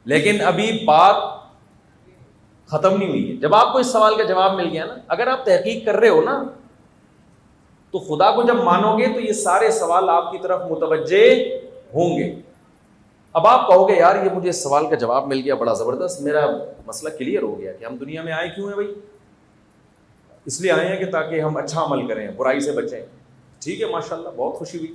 لیکن ابھی بات ختم نہیں ہوئی ہے. جب آپ کو اس سوال کا جواب مل گیا نا, اگر آپ تحقیق کر رہے ہو نا, تو خدا کو جب مانو گے تو یہ سارے سوال آپ کی طرف متوجہ ہوں گے. اب آپ کہو گے یار یہ مجھے اس سوال کا جواب مل گیا بڑا زبردست, میرا مسئلہ کلیئر ہو گیا کہ ہم دنیا میں آئے کیوں ہیں بھائی. اس لیے آئے ہیں کہ تاکہ ہم اچھا عمل کریں, برائی سے بچیں. ٹھیک ہے, ماشاءاللہ, بہت خوشی ہوئی.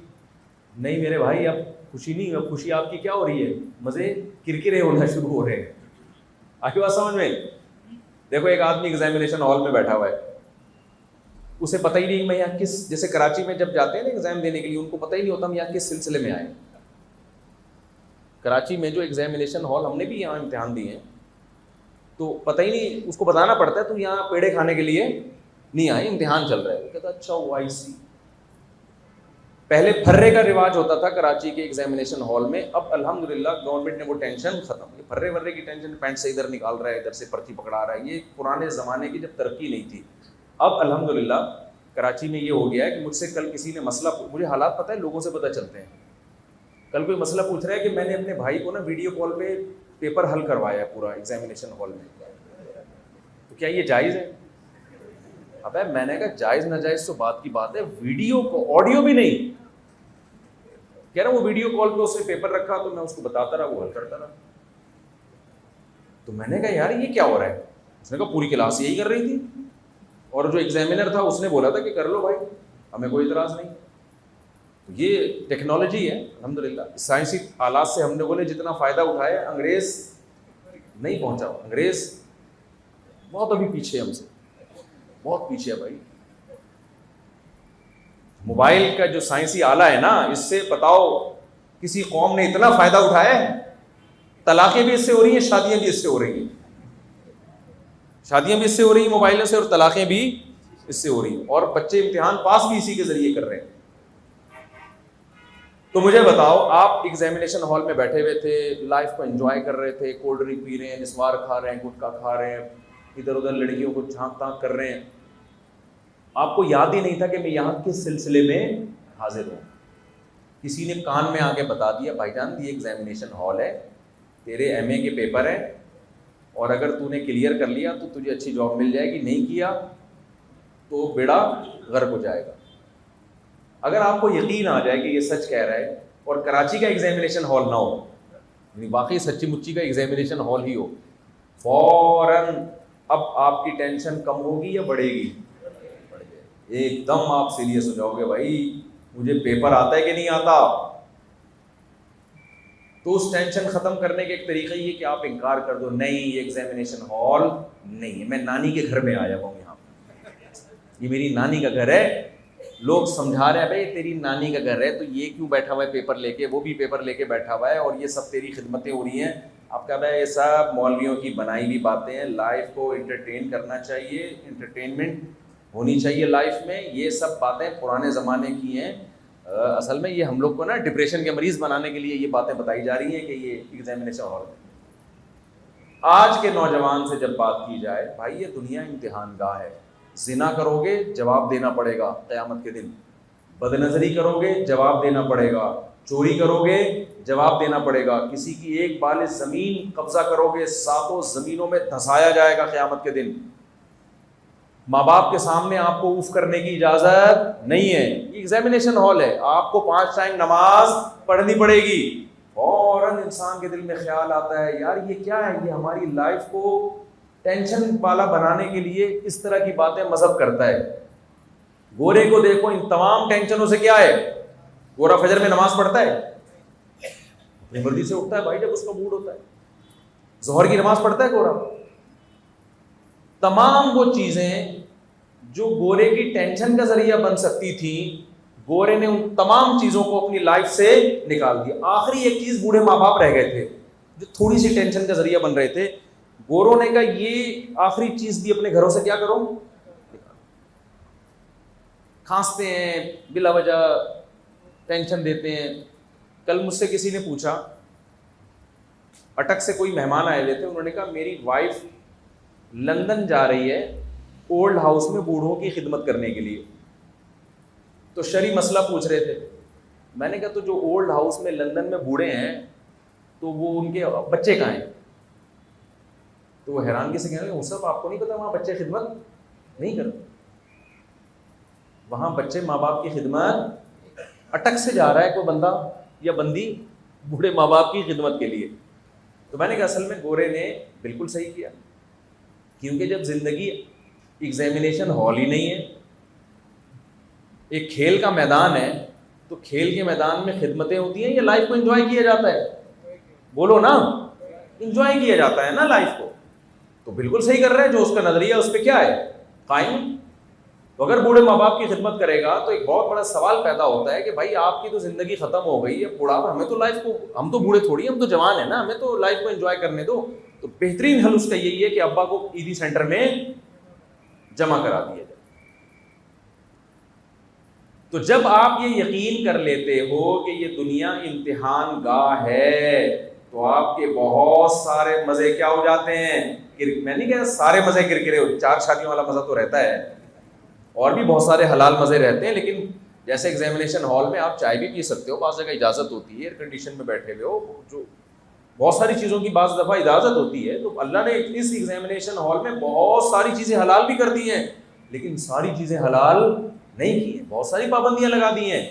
نہیں میرے بھائی, اب خوشی نہیں, اب خوشی آپ کی کیا ہو رہی ہے, مزے کرکرے ہونا شروع ہو رہے ہیں. آگے بات سمجھ میں. دیکھو ایک آدمی ایگزامینیشن ہال میں بیٹھا ہوا ہے, اسے پتہ ہی نہیں میں یہاں کس, جیسے کراچی میں جب جاتے ہیں نا ایگزام دینے کے لیے, ان کو پتہ ہی نہیں ہوتا ہم یہاں کس سلسلے میں آئے. کراچی میں جو ایگزامینیشن ہال, ہم نے بھی یہاں امتحان دیے ہیں, تو پتہ ہی نہیں, اس کو بتانا پڑتا ہے تو یہاں پیڑے کھانے کے لیے نہیں آئے, امتحان چل رہا ہے. کہتا اچھا وہ آئی سی. پہلے پھرے کا رواج ہوتا تھا کراچی کے ایگزامینیشن ہال میں, اب الحمدللہ گورنمنٹ نے وہ ٹینشن ختم. یہ پھرے ورے کی ٹینشن, پینٹ سے ادھر نکال رہا ہے, ادھر سے پرچی پکڑا رہا ہے, یہ پرانے زمانے کی جب ترقی نہیں تھی. اب الحمدللہ کراچی میں یہ ہو گیا ہے کہ مجھ سے کل کسی نے مسئلہ, مجھے حالات پتہ ہے, لوگوں سے پتہ چلتے ہیں. کل کوئی مسئلہ پوچھ رہا ہے کہ میں نے اپنے بھائی کو نا ویڈیو کال پہ پیپر حل کروایا ہے پورا ایگزامینیشن ہال میں, تو کیا یہ جائز ہے؟ ابے میں نے کہا جائز ناجائز تو بات کی بات ہے, ویڈیو کو آڈیو بھی نہیں. کہہ رہا وہ ویڈیو کال پہ اس نے پیپر رکھا تو میں اس کو بتاتا رہا, وہ حل کرتا رہا. تو میں نے کہا یار یہ کیا ہو رہا ہے؟ اس نے کہا پوری کلاس یہی کر رہی تھی, اور جو ایگزامینر تھا اس نے بولا تھا کہ کر لو بھائی, ہمیں کوئی اعتراض نہیں. یہ ٹیکنالوجی ہے الحمدللہ, سائنسی آلات سے ہم نے بولے جتنا فائدہ اٹھایا, انگریز نہیں پہنچا. انگریز بہت ابھی پیچھے ہم سے, بہت پیچھے ہے بھائی. موبائل کا جو سائنسی آلہ ہے نا, اس سے بتاؤ کسی قوم نے اتنا فائدہ اٹھایا ہے. طلاقیں بھی اس سے ہو رہی ہیں, شادیاں بھی اس سے ہو رہی ہیں. شادیاں بھی اس سے ہو رہی ہیں موبائلوں سے, اور طلاقیں بھی اس سے ہو رہی ہیں, اور بچے امتحان پاس بھی اسی کے ذریعے کر رہے ہیں. تو مجھے بتاؤ, آپ ایگزامینیشن ہال میں بیٹھے ہوئے تھے, لائف کو انجوائے کر رہے تھے, کولڈ ڈرنک پی رہے ہیں, نسوار کھا رہے ہیں, گٹکا کھا رہے ہیں, ادھر ادھر لڑکیوں کو جھانک تانک کر رہے ہیں. آپ کو یاد ہی نہیں تھا کہ میں یہاں کس سلسلے میں حاضر ہوں. کسی نے کان میں آ کے بتا دیا بھائی جان یہ ایگزامینیشن ہال ہے, تیرے ایم اے کے پیپر ہیں, اور اگر تو نے کلیئر کر لیا تو تجھے اچھی جاب مل جائے گی, نہیں کیا تو بیڑا غرق ہو جائے گا. اگر آپ کو یقین آ جائے کہ یہ سچ کہہ رہا ہے, اور کراچی کا ایگزامینیشن ہال نہ ہو, یعنی واقعی سچی مچی کا ایگزامینیشن ہال ہی ہو, فوراً اب آپ کی ٹینشن کم ہوگی یا بڑھے گی؟ ایک دم آپ سیریس ہو جاؤ گے, بھائی مجھے پیپر آتا ہے کہ نہیں آتا. تو اس ٹینشن ختم کرنے کے ایک طریقہ یہ کہ آپ انکار کر دو, نہیں یہ ایگزامینیشن ہال نہیں ہے, میں نانی کے گھر میں آیا ہوں, یہاں یہ میری نانی کا گھر ہے. لوگ سمجھا رہے ہیں بھائی تیری نانی کا گھر ہے تو یہ کیوں بیٹھا ہوا ہے پیپر لے کے, وہ بھی پیپر لے کے بیٹھا ہوا ہے, اور یہ سب تیری خدمتیں ہو رہی ہیں. آپ کہا بھائی یہ سب مولویوں کی بنائی ہوئی باتیں ہیں, لائف کو انٹرٹین کرنا چاہیے, انٹرٹینمنٹ ہونی چاہیے لائف میں. یہ سب باتیں پرانے زمانے کی ہیں. اصل میں یہ ہم لوگ کو نا ڈپریشن کے مریض بنانے کے لیے یہ باتیں بتائی جا رہی ہیں کہ یہ ایگزامینیشن ہال. آج کے نوجوان سے جب بات کی جائے, بھائی یہ دنیا امتحان گاہ ہے. زنا کرو گے جواب دینا پڑے گا قیامت کے دن, بد نظری کرو گے جواب دینا پڑے گا, چوری کرو گے جواب دینا پڑے گا, کسی کی ایک بال زمین قبضہ کرو گے 7 زمینوں میں دھنسایا جائے گا قیامت کے دن. ماں باپ کے سامنے آپ کو اوف کرنے کی اجازت نہیں ہے. یہ ایگزامینیشن ہال ہے, آپ کو 5 ٹائم نماز پڑھنی پڑے گی. فوراً انسان کے دل میں خیال آتا ہے یار یہ کیا ہے, یہ ہماری لائف کو ٹینشن والا بنانے کے لیے اس طرح کی باتیں مذہب کرتا ہے. گورے کو دیکھو ان تمام ٹینشنوں سے کیا ہے, گورا فجر میں نماز پڑھتا ہے, اپنی مرضی سے اٹھتا ہے بھائی جب اس کا موڈ ہوتا ہے. ظہر کی نماز پڑھتا ہے گورا. تمام وہ چیزیں جو گورے کی ٹینشن کا ذریعہ بن سکتی تھی, گورے نے ان تمام چیزوں کو اپنی لائف سے نکال دیا. آخری ایک چیز بوڑھے ماں باپ رہ گئے تھے جو تھوڑی سی ٹینشن کا ذریعہ بن رہے تھے. گوروں نے کہا یہ آخری چیز بھی اپنے گھروں سے کیا کرو, کھانستے ہیں بلا وجہ, ٹینشن دیتے ہیں. کل مجھ سے کسی نے پوچھا, اٹک سے کوئی مہمان آئے ہوئے تھے, انہوں نے کہا میری وائف لندن جا رہی ہے اولڈ ہاؤس میں بوڑھوں کی خدمت کرنے کے لیے. تو شرعی مسئلہ پوچھ رہے تھے. میں نے کہا تو جو اولڈ ہاؤس میں لندن میں بوڑھے ہیں تو وہ ان کے بچے کہاں ہیں؟ تو وہ حیرانگی سے کہنے لگے مصعب آپ کو نہیں پتا وہاں بچے خدمت نہیں کرتے، وہاں بچے ماں باپ کی خدمت اٹک سے جا رہا ہے کوئی بندہ یا بندی بوڑھے ماں باپ کی خدمت کے لیے۔ تو میں نے کہا اصل میں گورے نے بالکل صحیح کیا، کیونکہ جب زندگی ایگزامینیشن ہال ہی نہیں ہے، ایک کھیل کا میدان ہے، تو کھیل کے میدان میں خدمتیں ہوتی ہیں یا لائف کو انجوائے کیا جاتا ہے؟ بولو نا، انجوائے کیا جاتا ہے نا لائف کو۔ تو بالکل صحیح کر رہے ہیں، جو اس کا نظریہ اس پہ کیا ہے قائم۔ تو اگر بوڑھے ماں باپ کی خدمت کرے گا تو ایک بہت بڑا سوال پیدا ہوتا ہے کہ بھائی آپ کی تو زندگی ختم ہو گئی ہے، بوڑھا ہمیں تو لائف کو، ہم تو بوڑھے تھوڑی، ہم تو جوان ہیں نا، ہمیں تو لائف کو انجوائے کرنے دو۔ تو بہترین حل اس کا یہی ہے کہ ابا کو عیدی سینٹر میں جمع کرا دیا جائے۔ تو جب آپ یہ یقین کر لیتے ہو کہ یہ دنیا امتحان گاہ ہے تو آپ کے بہت سارے مزے کیا ہو جاتے ہیں، میں نہیں کہہ سارے مزے کرکرے ہو، 4 شادیوں والا مزہ تو رہتا ہے، اور بھی بہت سارے حلال مزے رہتے ہیں، لیکن جیسے ایگزامینیشن ہال میں آپ چائے بھی پی سکتے ہو، بعض جگہ اجازت ہوتی ہے، ایئر کنڈیشن میں بیٹھے ہوئے ہو، جو بہت ساری چیزوں کی بعض دفعہ اجازت ہوتی ہے۔ تو اللہ نے اس ایگزامینیشن ہال میں بہت ساری چیزیں حلال بھی کر دی ہیں، لیکن ساری چیزیں حلال نہیں کی ہیں، بہت ساری پابندیاں لگا دی ہیں۔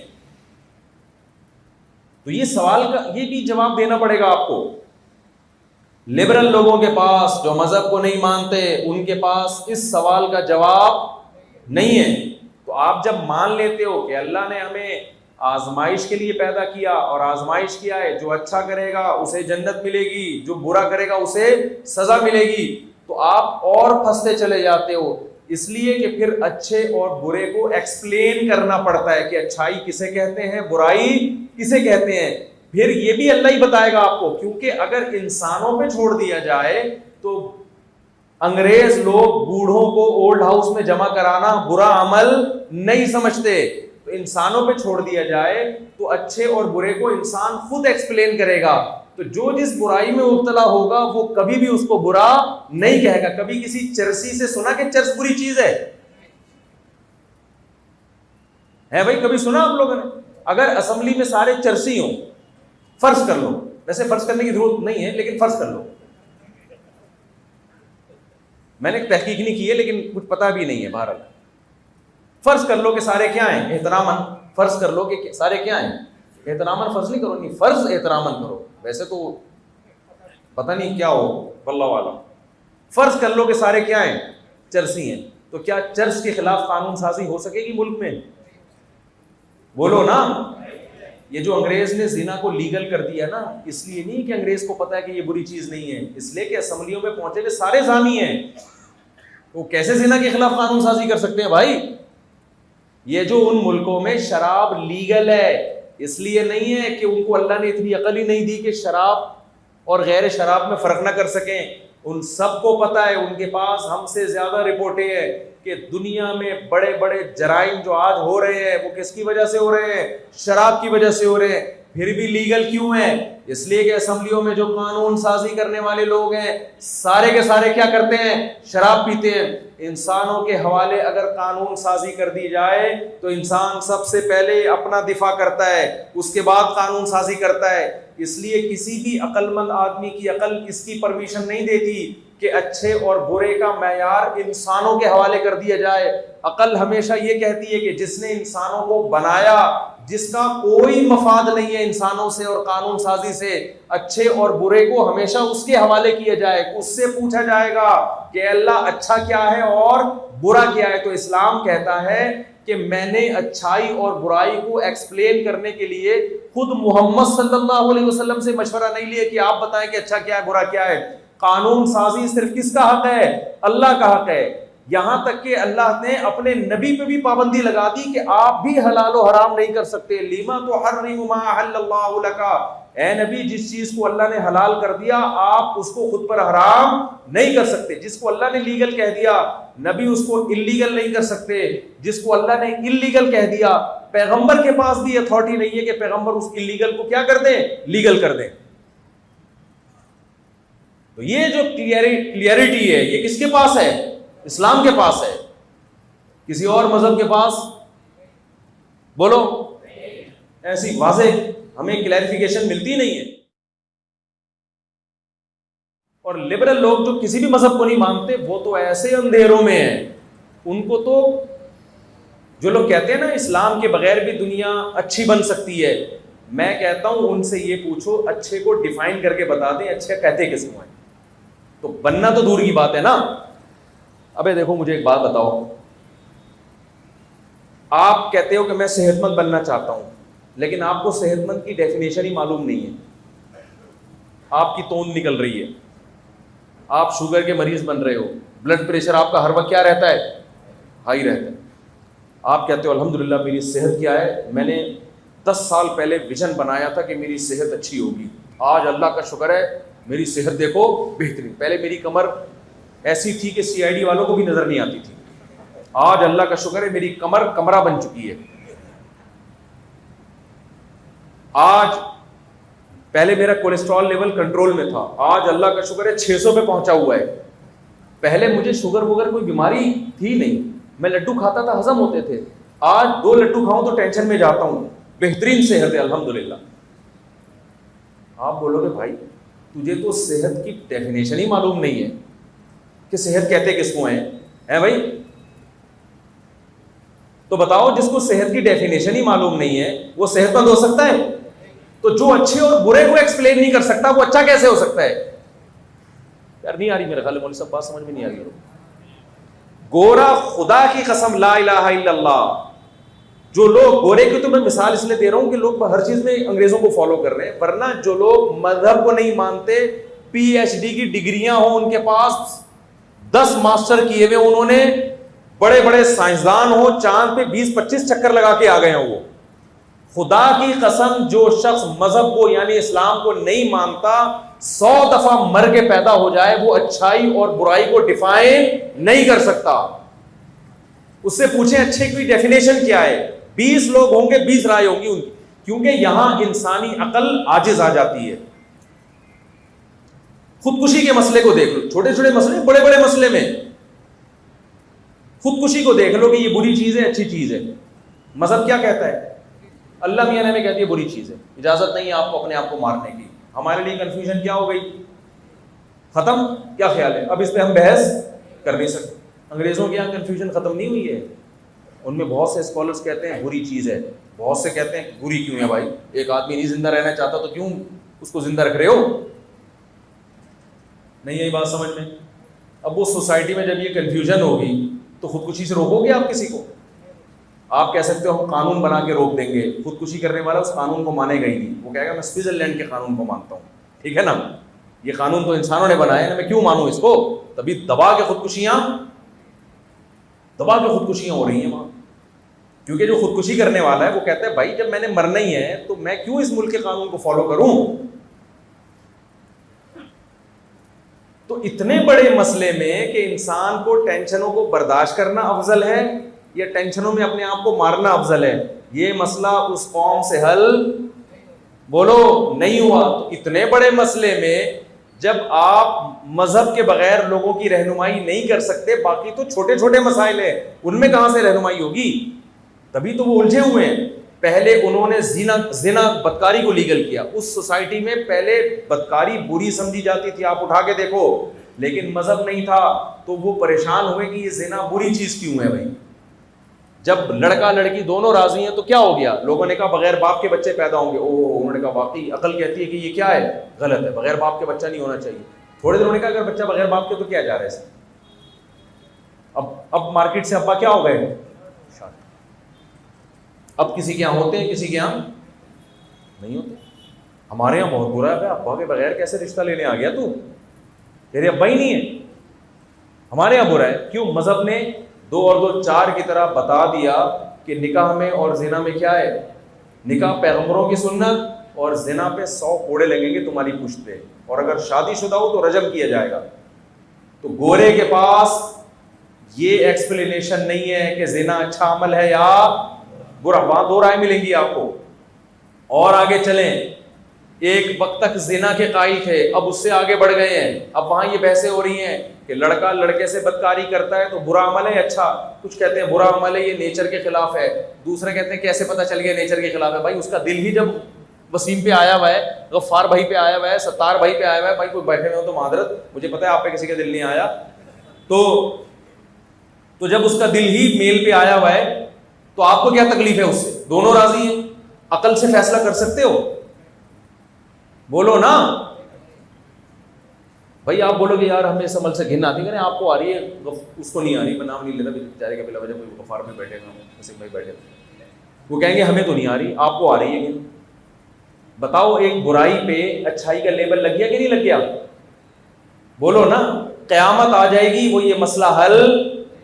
تو یہ سوال کا یہ بھی جواب دینا پڑے گا آپ کو۔ لبرل لوگوں کے پاس جو مذہب کو نہیں مانتے، ان کے پاس اس سوال کا جواب نہیں ہے۔ تو آپ جب مان لیتے ہو کہ اللہ نے ہمیں آزمائش کے لیے پیدا کیا، اور آزمائش کیا ہے، جو اچھا کرے گا اسے جنت ملے گی، جو برا کرے گا اسے سزا ملے گی، تو آپ اور پھنستے چلے جاتے ہو، اس لیے کہ پھر اچھے اور برے کو ایکسپلین کرنا پڑتا ہے کہ اچھائی کسے کہتے ہیں، برائی کسے کہتے ہیں۔ پھر یہ بھی اللہ ہی بتائے گا آپ کو، کیونکہ اگر انسانوں پہ چھوڑ دیا جائے تو انگریز لوگ بوڑھوں کو اولڈ ہاؤس میں جمع کرانا برا عمل نہیں سمجھتے، تو انسانوں پہ چھوڑ دیا جائے تو اچھے اور برے کو انسان خود ایکسپلین کرے گا۔ تو جو جس برائی میں مبتلا ہوگا وہ کبھی بھی اس کو برا نہیں کہے گا۔ کبھی کسی چرسی سے سنا کہ چرس بری چیز ہے بھائی؟ کبھی سنا آپ لوگوں نے؟ اگر اسمبلی میں سارے چرسی ہوں، فرض کر لو، ویسے فرض کرنے کی ضرورت نہیں ہے لیکن فرض کر لو، میں نے تحقیق نہیں کی ہے لیکن کچھ پتا بھی نہیں ہے، بہرحال فرض کر لو کہ سارے کیا ہیں احتراماً، فرض کر لو کہ سارے کیا ہیں احتراماً، فرض نہیں کرو، نہیں فرض احتراماً کرو، ویسے تو پتہ نہیں کیا ہو واللہ عالم۔ فرض کر لو کہ سارے کیا ہیں چرسی ہیں، تو کیا چرس کے خلاف قانون سازی ہو سکے گی ملک میں؟ بولو نا۔ یہ جو انگریز نے زنا کو لیگل کر دیا نا، اس لیے نہیں کہ انگریز کو پتا ہے کہ یہ بری چیز نہیں ہے، اس لیے کہ اسمبلیوں میں پہنچے ہوئے سارے زانی ہیں، تو کیسے زنا کے خلاف قانون سازی کر سکتے ہیں بھائی؟ یہ جو ان ملکوں میں شراب لیگل ہے، اس لیے نہیں ہے کہ ان کو اللہ نے اتنی عقل ہی نہیں دی کہ شراب اور غیر شراب میں فرق نہ کر سکیں، ان سب کو پتا ہے، ان کے پاس ہم سے زیادہ رپورٹیں ہیں کہ دنیا میں بڑے بڑے جرائم جو آج ہو رہے ہیں وہ کس کی وجہ سے ہو رہے ہیں؟ شراب کی وجہ سے ہو رہے ہیں۔ پھر بھی لیگل کیوں ہے؟ اس لیے کہ اسمبلیوں میں جو قانون سازی کرنے والے لوگ ہیں سارے کے سارے کیا کرتے ہیں؟ شراب پیتے ہیں۔ انسانوں کے حوالے اگر قانون سازی کر دی جائے تو انسان سب سے پہلے اپنا دفاع کرتا ہے، اس کے بعد قانون سازی کرتا ہے۔ اس لیے کسی بھی عقل مند آدمی کی عقل اس کی پرمیشن نہیں دیتی کہ اچھے اور برے کا معیار انسانوں کے حوالے کر دیا جائے۔ عقل ہمیشہ یہ کہتی ہے کہ جس نے انسانوں کو بنایا، جس کا کوئی مفاد نہیں ہے انسانوں سے اور قانون سازی سے، اچھے اور برے کو ہمیشہ اس کے حوالے کیا جائے، اس سے پوچھا جائے گا کہ اللہ اچھا کیا ہے اور برا کیا ہے۔ تو اسلام کہتا ہے کہ میں نے اچھائی اور برائی کو ایکسپلین کرنے کے لیے خود محمد صلی اللہ علیہ وسلم سے مشورہ نہیں لیا کہ آپ بتائیں کہ اچھا کیا ہے برا کیا ہے۔ قانون سازی صرف کس کا حق ہے؟ اللہ کا حق ہے۔ یہاں تک کہ اللہ نے اپنے نبی پہ بھی پابندی لگا دی کہ آپ بھی حلال و حرام نہیں کر سکتے۔ لیما تحرم ما احل اللہ لک، اے نبی جس چیز کو اللہ نے حلال کر دیا آپ اس کو خود پر حرام نہیں کر سکتے۔ جس کو اللہ نے لیگل کہہ دیا نبی اس کو اللیگل نہیں کر سکتے، جس کو اللہ نے اللیگل کہہ دیا پیغمبر کے پاس بھی اتھارٹی نہیں ہے کہ پیغمبر اس اللیگل کو کیا کر دیں؟ لیگل کر دیں۔ تو یہ جو کلیئرٹی ہے یہ کس کے پاس ہے؟ اسلام کے پاس ہے، کسی اور مذہب کے پاس بولو ایسی واضح ہمیں کلیریفیکیشن ملتی نہیں ہے۔ اور لبرل لوگ جو کسی بھی مذہب کو نہیں مانتے وہ تو ایسے اندھیروں میں ہیں، ان کو تو جو لوگ کہتے ہیں نا اسلام کے بغیر بھی دنیا اچھی بن سکتی ہے، میں کہتا ہوں ان سے یہ پوچھو اچھے کو ڈیفائن کر کے بتا دیں اچھے کہتے کس کو ہیں، تو بننا تو دور کی بات ہے نا۔ ابے دیکھو مجھے ایک بات بتاؤ، آپ کہتے ہو کہ میں صحت مند بننا چاہتا ہوں، لیکن آپ کو صحت مند کی ڈیفینیشن ہی معلوم نہیں ہے، آپ کی توند نکل رہی ہے، آپ شوگر کے مریض بن رہے ہو، بلڈ پریشر آپ کا ہر وقت کیا رہتا ہے؟ ہائی رہتا ہے، آپ کہتے ہو الحمدللہ میری صحت کیا ہے، میں نے 10 سال پہلے ویژن بنایا تھا کہ میری صحت اچھی ہوگی، آج اللہ کا شکر ہے میری صحت دیکھو بہترین، پہلے میری کمر ایسی تھی کہ سی آئی ڈی والوں کو بھی نظر نہیں آتی تھی، آج اللہ کا شکر ہے میری کمر کمرہ بن چکی ہے، آج پہلے میرا کولیسٹرول لیول کنٹرول میں تھا، آج اللہ کا شکر ہے 600 پہ پہنچا ہوا ہے، پہلے مجھے شوگر وگر کوئی بیماری تھی نہیں، میں لڈو کھاتا تھا ہضم ہوتے تھے، آج 2 لڈو کھاؤں تو ٹینشن میں جاتا ہوں، بہترین صحت ہے الحمدللہ۔ آپ بولو گے بھائی تجھے تو صحت کی ڈیفینیشن ہی معلوم نہیں ہے کہ صحت کہتے کس کو ہیں بھائی، تو بتاؤ جس کو صحت کی ڈیفینیشن ہی معلوم نہیں ہے وہ صحت مند ہو سکتا ہے؟ تو جو اچھے اور برے کو ایکسپلین نہیں کر سکتا وہ اچھا کیسے ہو سکتا ہے؟ یار نہیں آ رہی میرے خیال مولوی صاحب بات سمجھ میں نہیں آ رہی۔ گورا خدا کی قسم لا الہ الا اللہ، جو لوگ گورے کی تو میں مثال اس لیے دے رہا ہوں کہ لوگ ہر چیز میں انگریزوں کو فالو کر رہے ہیں، ورنہ جو لوگ مذہب کو نہیں مانتے، پی ایچ ڈی کی ڈگریاں ہوں ان کے پاس، 10 ماسٹر کیے ہوئے انہوں نے، بڑے بڑے سائنسدان ہوں، چاند پہ 20-25 چکر لگا کے آ گئے ہیں، وہ خدا کی قسم جو شخص مذہب کو یعنی اسلام کو نہیں مانتا 100 دفعہ مر کے پیدا ہو جائے وہ اچھائی اور برائی کو ڈیفائن نہیں کر سکتا۔ اس سے پوچھیں اچھے کی ڈیفینیشن کیا ہے، 20 لوگ ہوں گے 20 رائے ہوں گی ان کی، کیونکہ یہاں انسانی عقل عاجز آ جاتی ہے۔ خودکشی کے مسئلے کو دیکھ لو، چھوٹے چھوٹے مسئلے، بڑے بڑے مسئلے میں خودکشی کو دیکھ لو کہ یہ بری چیز ہے اچھی چیز ہے، مذہب کیا کہتا ہے؟ اللہ میاں نے کہتی ہے بری چیز ہے، اجازت نہیں ہے آپ کو اپنے آپ کو مارنے کی۔ ہمارے لیے کنفیوژن کیا ہو گئی؟ ختم؟ کیا خیال ہے؟ اب اس پہ ہم بحث کر نہیں سکتے۔ انگریزوں کے یہاں کنفیوژن ختم نہیں ہوئی ہے، ان میں بہت سے اسکالرس کہتے ہیں بری چیز ہے، بہت سے کہتے ہیں بری کیوں ہے بھائی، ایک آدمی نہیں زندہ رہنا چاہتا تو کیوں اس کو زندہ رکھ رہے ہو؟ نہیں یہی بات سمجھ میں؟ اب وہ سوسائٹی میں جب یہ کنفیوژن ہوگی تو خودکشی سے روکو گے آپ کسی کو؟ آپ کہہ سکتے ہو ہم قانون بنا کے روک دیں گے، خودکشی کرنے والا اس قانون کو مانے گا ہی نہیں، وہ کہے گا میں سوئٹزرلینڈ کے قانون کو مانتا ہوں، ٹھیک ہے نا، یہ قانون تو انسانوں نے بنایا ہے، میں کیوں مانوں اس کو؟ تبھی دبا کے خودکشیاں ہو رہی ہیں وہاں، کیونکہ جو خودکشی کرنے والا ہے وہ کہتا ہے بھائی جب میں نے مرنا ہی ہے تو میں کیوں اس ملک کے قانون کو فالو کروں؟ تو اتنے بڑے مسئلے میں کہ انسان کو ٹینشنوں کو برداشت کرنا افضل ہے یا ٹینشنوں میں اپنے آپ کو مارنا افضل ہے، یہ مسئلہ اس قوم سے حل بولو نہیں ہوا۔ تو اتنے بڑے مسئلے میں جب آپ مذہب کے بغیر لوگوں کی رہنمائی نہیں کر سکتے، باقی تو چھوٹے چھوٹے مسائل ہیں، ان میں کہاں سے رہنمائی ہوگی؟ تبھی تو وہ الجھے ہوئے ہیں۔ پہلے انہوں نے زنا بدکاری کو لیگل کیا، اس سوسائٹی میں پہلے بدکاری بری سمجھی جاتی تھی، آپ اٹھا کے دیکھو، لیکن مذہب نہیں تھا تو وہ پریشان ہوئے کہ یہ زنا بری چیز کیوں ہے بھائی۔ جب لڑکا لڑکی دونوں راضی ہیں تو کیا ہو گیا؟ لوگوں نے کہا بغیر باپ کے بچے پیدا ہوں گے، انہوں نے کہا واقعی عقل کہتی ہے کہ یہ کیا ہے؟ غلط ہے، بغیر باپ کے بچہ نہیں ہونا چاہیے۔ تھوڑے دنوں نے کہا اگر بچہ بغیر باپ کے تو کیا جا رہا ہے اس میں؟ اب مارکیٹ سے ابا کیا ہو گئے؟ اب کسی کے یہاں ہوتے ہیں کسی کے یہاں نہیں ہوتے۔ ہمارے یہاں بہت برا ہے، ابا کے بغیر کیسے رشتہ لینے آ گیا تو؟ تیرے ابا ہی نہیں ہے۔ ہمارے یہاں برا ہے، کیوں؟ مذہب نے 2 اور 2 4 کی طرح بتا دیا کہ نکاح میں اور زنا میں کیا ہے؟ نکاح پیغمبروں کی سنت اور زنا پہ 100 کوڑے لگیں گے تمہاری پشت پہ، اور اگر شادی شدہ ہو تو رجم کیا جائے گا۔ تو گورے کے پاس یہ ایکسپلینیشن نہیں ہے کہ زنا اچھا عمل ہے یا برا، وہاں 2 رائے ملیں گی آپ کو۔ اور آگے چلیں، ایک وقت تک زنا کے قائل تھے، اب اس سے آگے بڑھ گئے ہیں، اب وہاں یہ بحثیں ہو رہی ہیں کہ لڑکا لڑکے سے بدکاری کرتا ہے تو برا عمل ہے اچھا، کچھ کہتے ہیں برا عمل ہے یہ نیچر کے خلاف ہے، دوسرے کہتے ہیں کیسے پتہ چل گیا نیچر کے خلاف ہے؟ بھائی اس کا دل ہی جب وسیم پہ آیا ہوا ہے, غفار بھائی پہ آیا ہوا ہے, ستار بھائی پہ آیا ہوا ہے, بھائی کوئی بیٹھے ہوئے ہو تو معذرت, مجھے پتا ہے آپ پہ کسی کا دل نہیں آیا, تو جب اس کا دل ہی میل پہ آیا ہوا ہے تو آپ کو کیا تکلیف ہے اس سے؟ دونوں راضی ہیں, عقل سے فیصلہ کر سکتے ہو؟ بولو نا بھائی. آپ بولو گے یار ہمیں اس عمل سے گھن آتی ہے, آپ کو آ رہی ہے, اس کو نہیں آ رہی, میں نام نہیں لیتا بیچارے کا بلا وجہ کوئی غفار میں بیٹھے گا, کسی بھائی بیٹھے, وہ کہیں گے ہمیں تو نہیں آ رہی, آپ کو آ رہی ہے. بتاؤ ایک برائی پہ اچھائی کا لیبل لگ گیا کہ نہیں لگ گیا؟ بولو نا. قیامت آ جائے گی, وہ یہ مسئلہ حل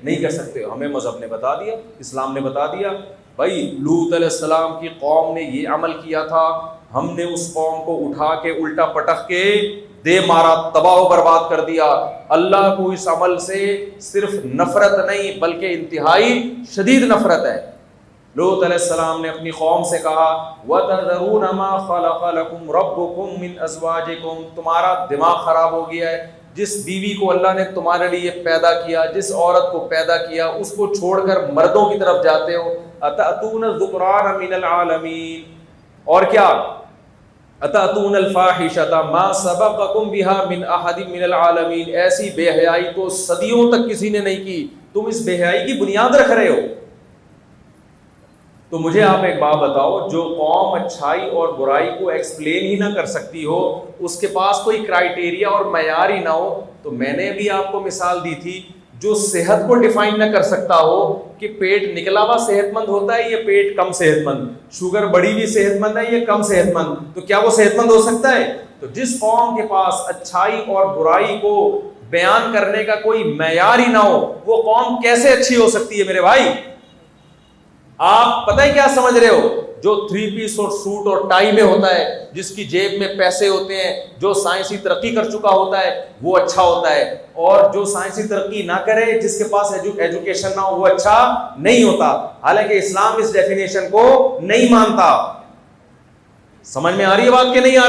نہیں کر سکتے. ہمیں مذہب نے بتا دیا, اسلام نے بتا دیا, بھائی لوط علیہ السلام کی قوم نے یہ عمل کیا تھا, ہم نے اس قوم کو اٹھا کے الٹا پٹک کے دے مارا, تباہ و برباد کر دیا. اللہ کو اس عمل سے صرف نفرت نہیں بلکہ انتہائی شدید نفرت ہے. لوط علیہ السلام نے اپنی قوم سے کہا وَتَذَرُونَ مَا خَلَقَ لَكُمْ رَبُّكُمْ مِنْ أَزْوَاجِكُمْ, تمہارا دماغ خراب ہو گیا ہے, جس بیوی کو اللہ نے تمہارے لیے پیدا کیا, جس عورت کو پیدا کیا, اس کو چھوڑ کر مردوں کی طرف جاتے ہو. أَتَأْتُونَ الذُّكْرَانَ مِنَ الْعَالَمِينَ, اور کیا أَتَأْتُونَ الْفَاحِشَةَ مَا سَبَقَكُمْ بِهَا مِنْ أَحَدٍ مِنَ الْعَالَمِينَ, ایسی بے حیائی تو صدیوں تک کسی نے نہیں کی, تم اس بے حیائی کی بنیاد رکھ رہے ہو. تو مجھے آپ ایک بات بتاؤ, جو قوم اچھائی اور برائی کو ایکسپلین ہی نہ کر سکتی ہو, اس کے پاس کوئی کرائیٹیریا اور معیار ہی نہ ہو, تو میں نے بھی آپ کو مثال دی تھی, جو صحت کو ڈیفائن نہ کر سکتا ہو کہ پیٹ نکلا ہوا صحت مند ہوتا ہے یا پیٹ کم صحت مند, شوگر بڑی بھی صحت مند ہے یا کم صحت مند, تو کیا وہ صحت مند ہو سکتا ہے؟ تو جس قوم کے پاس اچھائی اور برائی کو بیان کرنے کا کوئی معیار ہی نہ ہو, وہ قوم کیسے اچھی ہو سکتی ہے میرے بھائی؟ آپ پتہ ہے کیا سمجھ رہے ہو؟ جو 3 پیس اور سوٹ اور ٹائی میں ہوتا ہے, جس کی جیب میں پیسے ہوتے ہیں, جو سائنسی ترقی کر چکا ہوتا ہے وہ اچھا ہوتا ہے, اور جو سائنسی ترقی نہ کرے, جس کے پاس ایجوکیشن نہ ہو, وہ اچھا نہیں ہوتا. حالانکہ اسلام اس ڈیفینیشن کو نہیں مانتا. سمجھ میں آ رہی ہے بات کہ نہیں آ رہی؟